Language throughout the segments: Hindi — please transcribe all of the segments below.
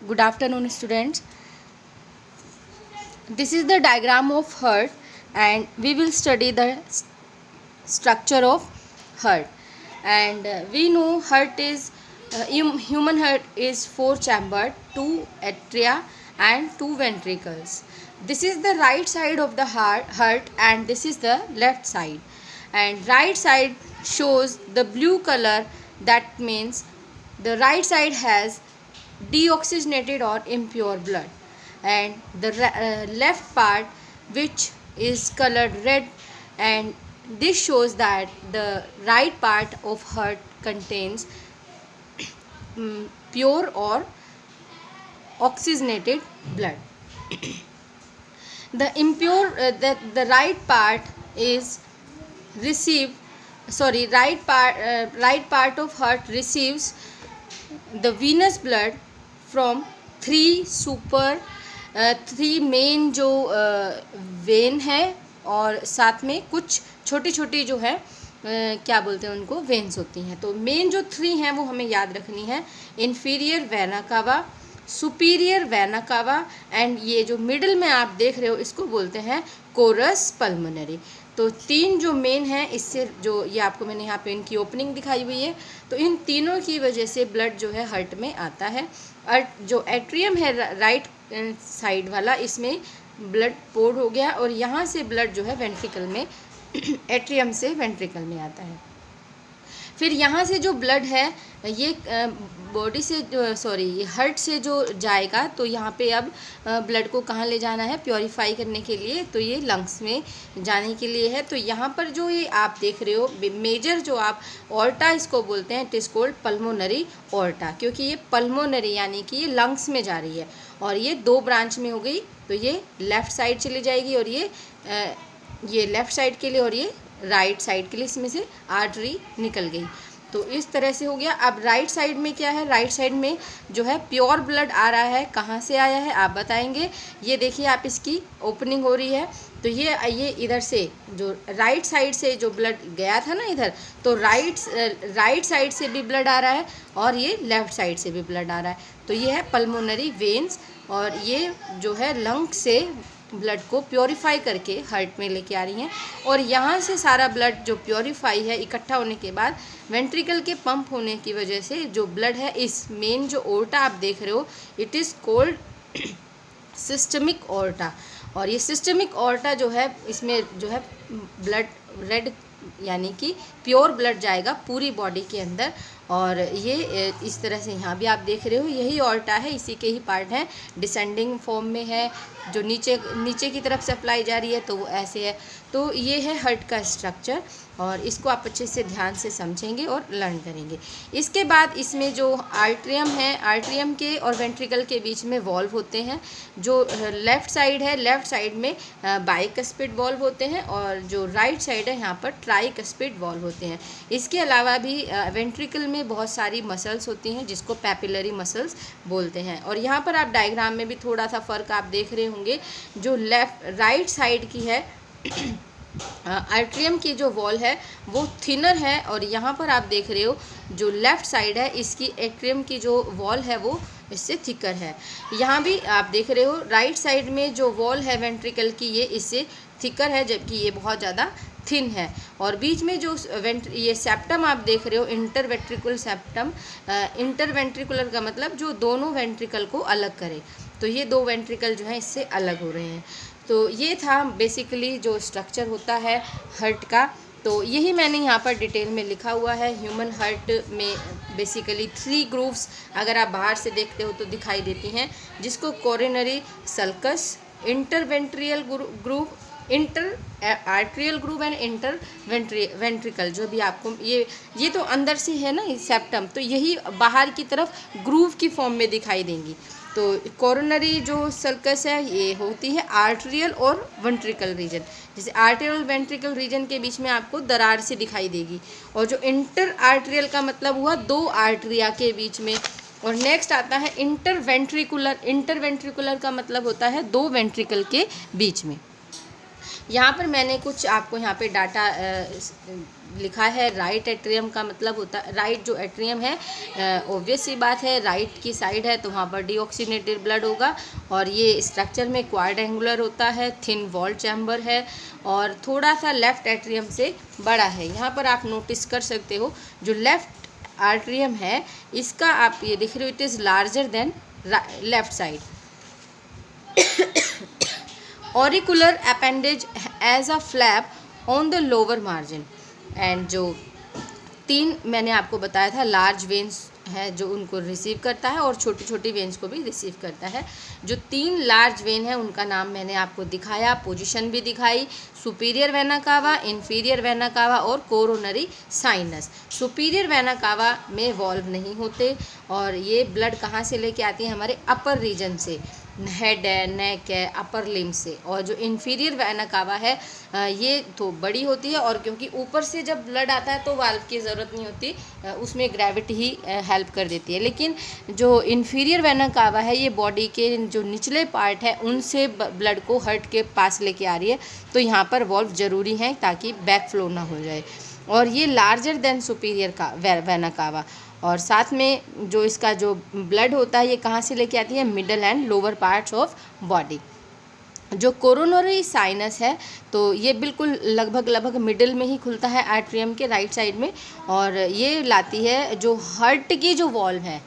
Good afternoon, students. This is the diagram of heart, and we will study the structure of heart. And we know heart is human heart is four chambered, two atria and two ventricles. This is the right side of the heart, and this is the left side. And right side shows the blue color. That means the right side has deoxygenated or impure blood, and the left part which is colored red, and this shows that the right part of heart contains pure or oxygenated blood. The impure the right part is received right part of heart receives the venous blood from three main जो वेन है, और साथ में कुछ छोटी छोटी जो है क्या बोलते हैं उनको वेन्स होती हैं. तो मेन जो थ्री हैं वो हमें याद रखनी है. Inferior vena cava, superior vena cava, and ये जो मिडिल में आप देख रहे हो इसको बोलते हैं कोरस पल्मोनरी. तो तीन जो मेन हैं, इससे जो ये आपको मैंने यहाँ पे इनकी ओपनिंग दिखाई हुई है, तो इन तीनों की वजह से ब्लड जो है हार्ट में आता है. और जो एट्रियम है राइट साइड वाला, इसमें ब्लड पोर्ड हो गया, और यहाँ से ब्लड जो है वेंट्रिकल में एट्रियम से वेंट्रिकल में आता है. फिर यहाँ से जो ब्लड है ये बॉडी से ये हार्ट से जो जाएगा, तो यहाँ पे अब ब्लड को कहाँ ले जाना है प्योरीफाई करने के लिए, तो ये लंग्स में जाने के लिए है. तो यहाँ पर जो ये आप देख रहे हो मेजर जो आप ऑर्टा इसको बोलते हैं, it is cold pulmonary aorta, क्योंकि ये पल्मोनरी यानी कि ये लंग्स में जा रही है, और ये दो ब्रांच में हो गई. तो ये लेफ़्ट साइड चली जाएगी, और ये लेफ़्ट साइड के लिए, और ये राइट साइड के लिए इसमें से आर्टरी निकल गई. तो इस तरह से हो गया. अब राइट साइड में क्या है, राइट साइड में जो है प्योर ब्लड आ रहा है. कहाँ से आया है आप बताएंगे. ये देखिए आप इसकी ओपनिंग हो रही है, तो ये इधर से जो राइट साइड से जो ब्लड गया था ना इधर, तो राइट साइड से भी ब्लड आ रहा है, और ये लेफ़्ट साइड से भी ब्लड आ रहा है. तो ये है पल्मोनरी वेन्स, और ये जो है लंग से ब्लड को प्योरीफाई करके हार्ट में लेके आ रही हैं. और यहाँ से सारा ब्लड जो प्योरीफाई है इकट्ठा होने के बाद वेंट्रिकल के पंप होने की वजह से जो ब्लड है इस मेन जो ओर्टा आप देख रहे हो, it is cold systemic aorta. और ये सिस्टमिक ओर्टा जो है, इसमें जो है ब्लड रेड यानी कि प्योर ब्लड जाएगा पूरी बॉडी के अंदर. और ये इस तरह से यहाँ भी आप देख रहे हो यही ऑर्टा है, इसी के ही पार्ट हैं. डिसेंडिंग फॉर्म में है, जो नीचे की तरफ सप्लाई जा रही है, तो वो ऐसे है. तो ये है हार्ट का स्ट्रक्चर, और इसको आप अच्छे से ध्यान से समझेंगे और लर्न करेंगे. इसके बाद इसमें जो आर्ट्रियम है, आर्ट्रियम के और वेंट्रिकल के बीच में वॉल्व होते हैं. जो लेफ़्ट साइड है, लेफ़्ट साइड में बाइकस्पिड वॉल्व होते हैं, और जो राइट साइड है यहाँ पर ट्राइकस्पिड वॉल्व होते हैं. इसके अलावा भी वेंट्रिकल में बहुत सारी मसल्स होती हैं जिसको पैपिलरी मसल्स बोलते हैं. और यहाँ पर आप डायग्राम में भी थोड़ा सा फ़र्क आप देख रहे होंगे. जो राइट साइड की है आर्ट्रियम की जो वॉल है वो थिनर है, और यहाँ पर आप देख रहे हो जो लेफ़्ट साइड है इसकी एट्रियम की जो वॉल है वो इससे थिकर है. यहाँ भी आप देख रहे हो राइट साइड में जो वॉल है वेंट्रिकल की ये इससे थिकर है, जबकि ये बहुत ज़्यादा थिन है. और बीच में जो ये सेप्टम आप देख रहे हो इंटरवेंट्रिकुलर सेप्टम, इंटरवेंट्रिकुलर का मतलब जो दोनों वेंट्रिकल को अलग करे. तो ये दो वेंट्रिकल जो है इससे अलग हो रहे हैं. तो ये था बेसिकली जो स्ट्रक्चर होता है हार्ट का. तो यही मैंने यहाँ पर डिटेल में लिखा हुआ है. ह्यूमन हार्ट में बेसिकली 3 ग्रूव्स अगर आप बाहर से देखते हो तो दिखाई देती हैं, जिसको coronary sulcus, interventricular groove, interatrial groove and interventricular. जो भी आपको ये तो अंदर से है ना सेप्टम, तो यही बाहर की तरफ ग्रूव की फॉर्म में दिखाई देंगी. तो कोरोनरी जो सल्कस है ये होती है आर्ट्रियल और वेंट्रिकल रीजन. जैसे आर्ट्रियल वेंट्रिकल रीजन के बीच में आपको दरार से दिखाई देगी. और जो इंटर आर्ट्रियल का मतलब हुआ दो आर्ट्रिया के बीच में. और नेक्स्ट आता है इंटरवेंट्रिकुलर. इंटरवेंट्रिकुलर का मतलब होता है दो वेंट्रिकल के बीच में. यहाँ पर मैंने कुछ आपको यहाँ पे डाटा लिखा है राइट एट्रियम का मतलब होता है राइट जो एट्रियम है, ऑब्वियस सी बात है राइट की साइड है तो वहाँ पर डीऑक्सीनेटेड ब्लड होगा। और ये स्ट्रक्चर में क्वाड्रेंगुलर होता है, थिन वॉल चैम्बर है और थोड़ा सा लेफ्ट एट्रियम से बड़ा है। यहाँ पर आप नोटिस कर सकते हो जो लेफ्ट आर्ट्रियम है इसका आप ये देख रहे हो, it is larger than left side. Auricular appendage as a flap on the lower margin. And जो 3 मैंने आपको बताया था लार्ज वेन्स है जो उनको रिसीव करता है और छोटी छोटी वेन्स को भी रिसीव करता है। जो 3 लार्ज वेन है उनका नाम मैंने आपको दिखाया, पोजीशन भी दिखाई, superior vena cava, inferior vena cava और coronary sinus. Superior vena cava में वॉल्व नहीं होते और ये ब्लड कहाँ से लेके आती है, हमारे अपर रीजन से, हेड है, नेक है, अपर लिम्ब से। और जो इंफीरियर वेना कावा है ये तो बड़ी होती है और क्योंकि ऊपर से जब ब्लड आता है तो वाल्व की ज़रूरत नहीं होती, उसमें ग्रेविटी ही हेल्प कर देती है। लेकिन जो इंफीरियर वेना कावा है ये बॉडी के जो निचले पार्ट है उनसे ब्लड को हार्ट के पास लेके आ रही है, तो यहाँ पर वॉल्व ज़रूरी है ताकि बैक फ्लो ना हो जाए। और ये लार्जर देन सुपीरियर का वेना कावा। और साथ में जो इसका जो ब्लड होता है ये कहाँ से लेके आती है, middle and lower parts of body. जो कोरोनरी साइनस है तो ये बिल्कुल लगभग मिडिल में ही खुलता है आर्ट्रियम के राइट साइड में और ये लाती है जो हार्ट की जो वॉल्व है।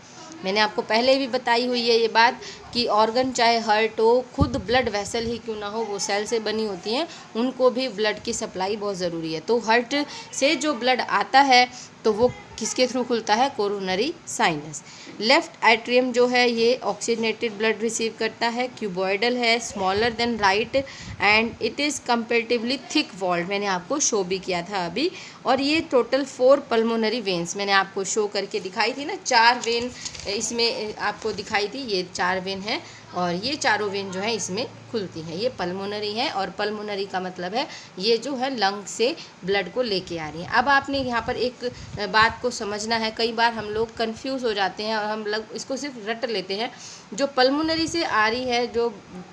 मैंने आपको पहले भी बताई हुई है ये बात कि ऑर्गन चाहे हार्ट हो, खुद ब्लड वेसल ही क्यों ना हो, वो सेल से बनी होती हैं, उनको भी ब्लड की सप्लाई बहुत ज़रूरी है। तो हार्ट से जो ब्लड आता है तो वो किसके थ्रू खुलता है, कोरोनरी साइनस। लेफ्ट एट्रियम जो है ये ऑक्सीजनेटेड ब्लड रिसीव करता है, क्यूबॉइडल है, smaller than right and it is comparatively thick walled, मैंने आपको शो भी किया था अभी। और ये टोटल 4 पल्मोनरी वेन्स मैंने आपको शो करके दिखाई थी ना, 4 वेन इसमें आपको दिखाई थी, ये 4 वेन है और ये चारों वेन जो है इसमें खुलती हैं। ये पल्मोनरी है और पल्मोनरी का मतलब है ये जो है लंग से ब्लड को लेके आ रही है। अब आपने यहाँ पर एक बात को समझना है, कई बार हम लोग कंफ्यूज हो जाते हैं और हम लोग इसको सिर्फ रट लेते हैं। जो पल्मोनरी से आ रही है, जो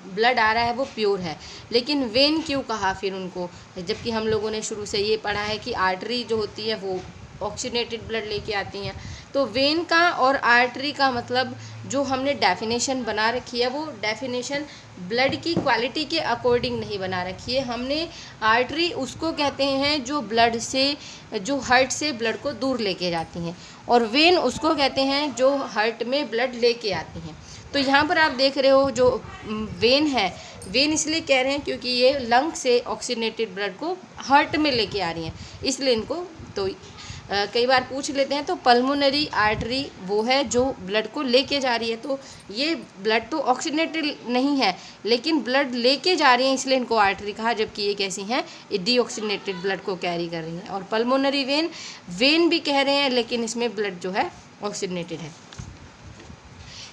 ब्लड आ रहा है वो प्योर है, लेकिन वेन क्यों कहा फिर उनको, जबकि हम लोगों ने शुरू से ये पढ़ा है कि आर्टरी जो होती है वो ऑक्सीजनेटेड ब्लड लेके आती हैं। तो वेन का और आर्टरी का मतलब जो हमने डेफिनेशन बना रखी है वो डेफिनेशन ब्लड की क्वालिटी के अकॉर्डिंग नहीं बना रखी है हमने। आर्टरी उसको कहते हैं जो ब्लड से, जो हार्ट से ब्लड को दूर लेके जाती हैं, और वेन उसको कहते हैं जो हार्ट में ब्लड लेके आती हैं। तो यहाँ पर आप देख रहे हो जो वेन है, वेन इसलिए कह रहे हैं क्योंकि ये लंग से ऑक्सीजनेटेड ब्लड को हार्ट में लेके आ रही हैं, इसलिए इनको तो कई बार पूछ लेते हैं। तो पल्मोनरी आर्टरी वो है जो ब्लड को लेके जा रही है, तो ये ब्लड तो ऑक्सीजनेटेड नहीं है लेकिन ब्लड लेके जा रही है, इसलिए इनको आर्टरी कहा, जबकि ये कैसी हैं, डीऑक्सीजनेटेड ब्लड को कैरी कर रही हैं। और पल्मोनरी वेन, वेन भी कह रहे हैं लेकिन इसमें ब्लड जो है ऑक्सीजनेटेड है।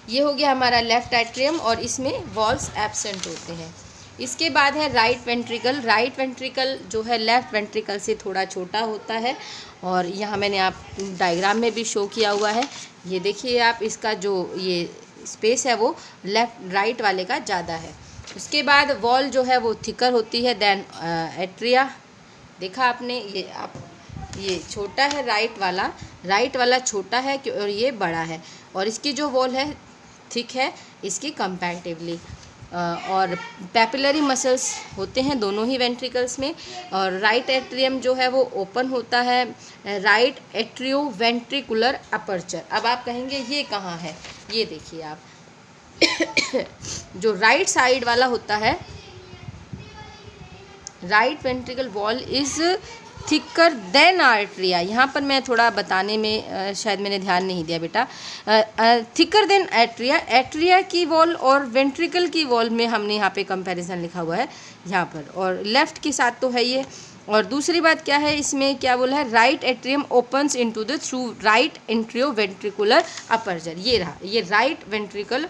ये हो गया हमारा लेफ्ट एट्रियम और इसमें वॉल्व्स एब्सेंट होते हैं। इसके बाद है राइट वेंट्रिकल। राइट वेंट्रिकल जो है लेफ्ट वेंट्रिकल से थोड़ा छोटा होता है और यहाँ मैंने आप डायग्राम में भी शो किया हुआ है, ये देखिए आप, इसका जो ये स्पेस है वो लेफ्ट राइट वाले का ज़्यादा है। उसके बाद वॉल जो है वो थिकर होती है देन एट्रिया। देखा आपने, ये आप ये छोटा है राइट वाला छोटा है और ये बड़ा है, और इसकी जो वॉल है थिक है इसकी कंपैरेटिवली। और पैपिलरी मसल्स होते हैं दोनों ही वेंट्रिकल्स में। और राइट एट्रियम जो है वो ओपन होता है, राइट एट्रियो वेंट्रिकुलर अपर्चर। अब आप कहेंगे ये कहाँ है, ये देखिए आप जो राइट साइड वाला होता है, right ventricle wall is thicker than atria. यहाँ पर मैं थोड़ा बताने में शायद मैंने ध्यान नहीं दिया बेटा, थिकर देन एट्रिया, एट्रिया की वॉल और वेंट्रिकल की वॉल में हमने यहाँ पे कंपैरिजन लिखा हुआ है यहाँ पर, और लेफ्ट के साथ तो है ये। और दूसरी बात क्या है, इसमें क्या बोला है, right atrium opens into the through right atrioventricular aperture. ये रहा, ये right ventricle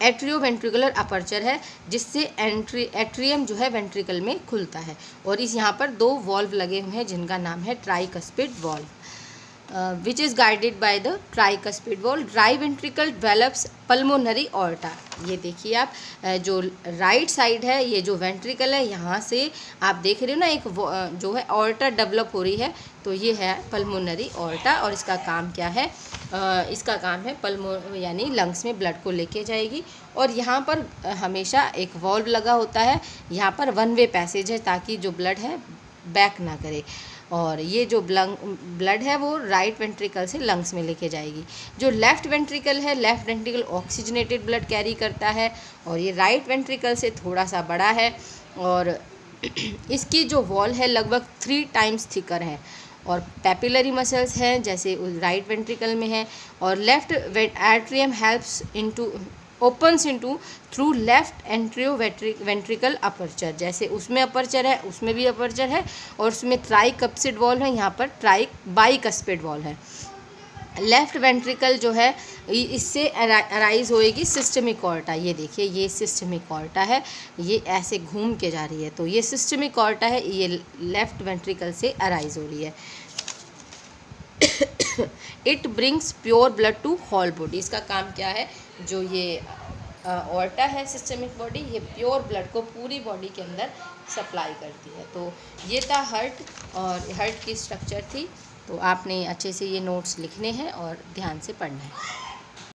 atrioventricular aperture है जिससे एट्रियम जो है वेंट्रिकल में खुलता है। और इस यहाँ पर 2 वॉल्व लगे हुए हैं जिनका नाम है tricuspid valve. Which is guided by the tricuspid wall. Right ventricle develops pulmonary aorta. ये देखिए आप, जो राइट साइड है, ये जो वेंट्रिकल है, यहाँ से आप देख रहे हो ना, एक जो है ऑर्टा डेवलप हो रही है, तो ये है पल्मोनरी ऑर्टा। और इसका काम क्या है? इसका काम है यानी लंग्स में ब्लड को लेके जाएगी। और यहाँ पर हमेशा एक वॉल्व लगा होता है, यहाँ पर वन वे पैसेज है ताकि जो ब्लड है बैक ना करे। और ये जो ब्लड है वो राइट वेंट्रिकल से लंग्स में लेके जाएगी। जो लेफ़्ट वेंट्रिकल है, left ventricle oxygenated blood carry करता है, और ये राइट वेंट्रिकल से थोड़ा सा बड़ा है, और इसकी जो वॉल है लगभग 3 टाइम्स थिकर है। और पेपिलरी मसल्स हैं जैसे राइट वेंट्रिकल में है। और left atrium helps into opens into through left atrio ventricle aperture. जैसे उसमें अपर्चर है, उसमें भी अपर्चर है, और उसमें ट्राइकस्पिड वॉल है, यहाँ पर बाइकस्पिड वॉल है। लेफ्ट वेंट्रिकल जो है इससे अराइज होएगी सिस्टमिक ऑर्टा। ये देखिए, ये सिस्टमिक ऑर्टा है, ये ऐसे घूम के जा रही है, तो ये सिस्टमिक ऑर्टा है, ये लेफ्ट वेंट्रिकल से अराइज हो रही है। It brings pure blood to whole body. इसका काम क्या है? जो ये ऑर्टा है सिस्टमिक बॉडी, ये प्योर ब्लड को पूरी बॉडी के अंदर सप्लाई करती है। तो ये था हार्ट, और हार्ट की स्ट्रक्चर थी। तो आपने अच्छे से ये नोट्स लिखने हैं और ध्यान से पढ़ना है।